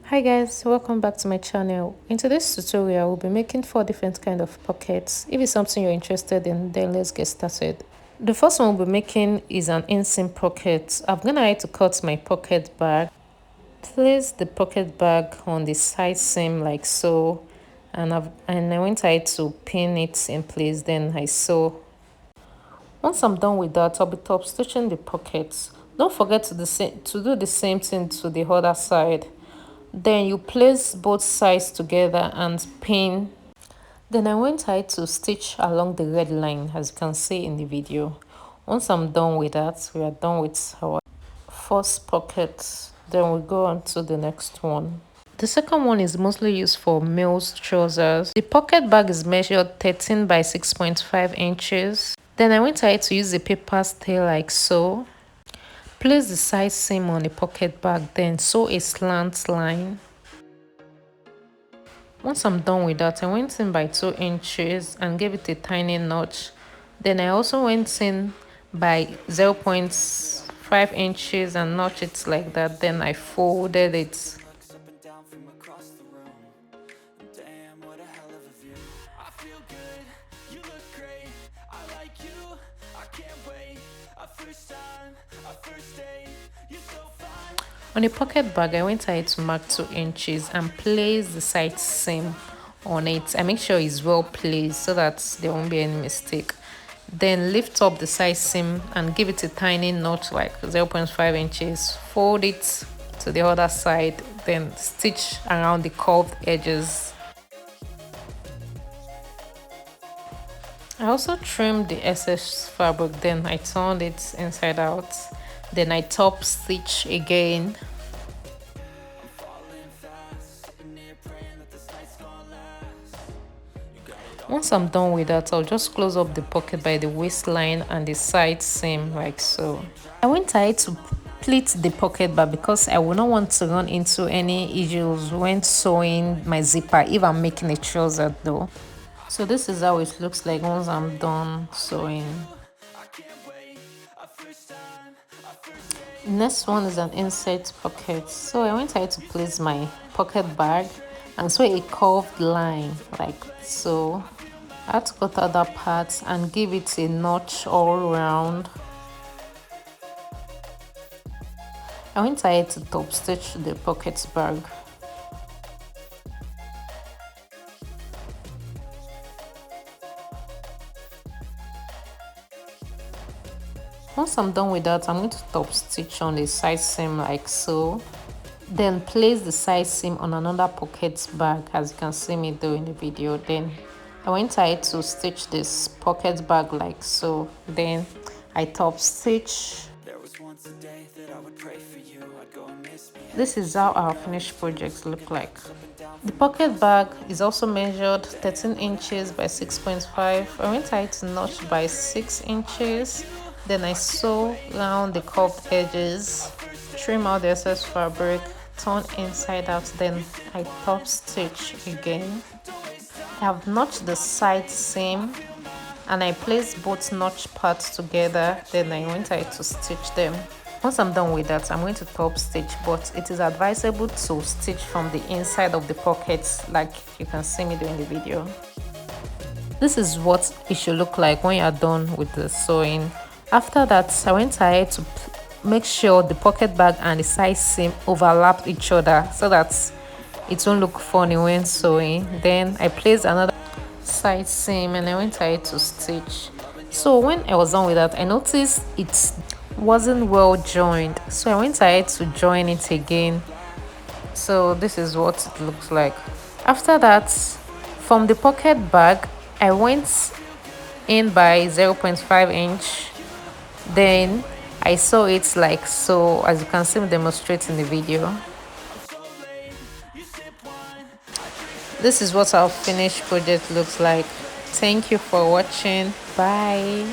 Hi guys, welcome back to my channel. In today's tutorial, we'll be making 4 different kind of pockets. If it's something you're interested in, then let's get started. The first one we'll be making is an inseam pocket. I'm gonna try to cut my pocket bag. Place the pocket bag on the side seam like so, and I went ahead to pin it in place. Then I sew. Once I'm done with that, I'll be top stitching the pockets. Don't forget to do the same thing to the other side. Then you place both sides together and pin. Then I went ahead to stitch along the red line, as you can see in the video. Once I'm done with that, we are done with our first pocket. Then we go on to the next one. The second one is mostly used for male's trousers. The pocket bag is measured 13 by 6.5 inches. Then I went ahead to use the paper tail like so. Place the side seam on the pocket bag, then sew a slant line. Once I'm done with that, I went in by 2 inches and gave it a tiny notch. Then I also went in by 0.5 inches and notched it like that. Then I folded it. On a pocket bag, I went ahead to mark 2 inches and place the side seam on it. I make sure it's well placed so that there won't be any mistake. Then lift up the side seam and give it a tiny notch like 0.5 inches. Fold it to the other side, then stitch around the curved edges. I also trimmed the excess fabric, then I turned it inside out. Then I top stitch again. Once I'm done with that, I'll just close up the pocket by the waistline and the side seam like so. I went ahead to pleat the pocket bag because I will not want to run into any issues when sewing my zipper if I'm making a trouser though. So this is how it looks like once I'm done sewing. Next one is an inset pocket. So I went ahead to place my pocket bag and sew a curved line like so. I had to cut out that part and give it a notch all around. I went ahead to top stitch the pocket bag. Once I'm done with that, I'm going to top stitch on the side seam like so. Then place the side seam on another pocket bag, as you can see me do in the video. Then I went ahead to stitch this pocket bag like so. Then I top stitch. This is how our finished projects look like. The pocket bag is also measured 13 inches by 6.5. I went ahead to notch by 6 inches. Then I sew around the curved edges, trim out the excess fabric, turn inside out, then I top stitch again. I have notched the side seam and I placed both notch parts together. Then I went ahead to stitch them. Once I'm done with that, I'm going to top stitch, but it is advisable to stitch from the inside of the pockets like you can see me doing the video. This is what it should look like when you're done with the sewing. After that, I went ahead to make sure the pocket bag and the side seam overlap each other so that it won't look funny when sewing. Then I placed another side seam and I went ahead to stitch. So when I was done with that, I noticed it wasn't well joined, so I went ahead to join it again. So this is what it looks like. After that, from the pocket bag, I went in by 0.5 inch. Then I sew it like so, as you can see me demonstrate in the video. This is what our finished project looks like. Thank you for watching. Bye.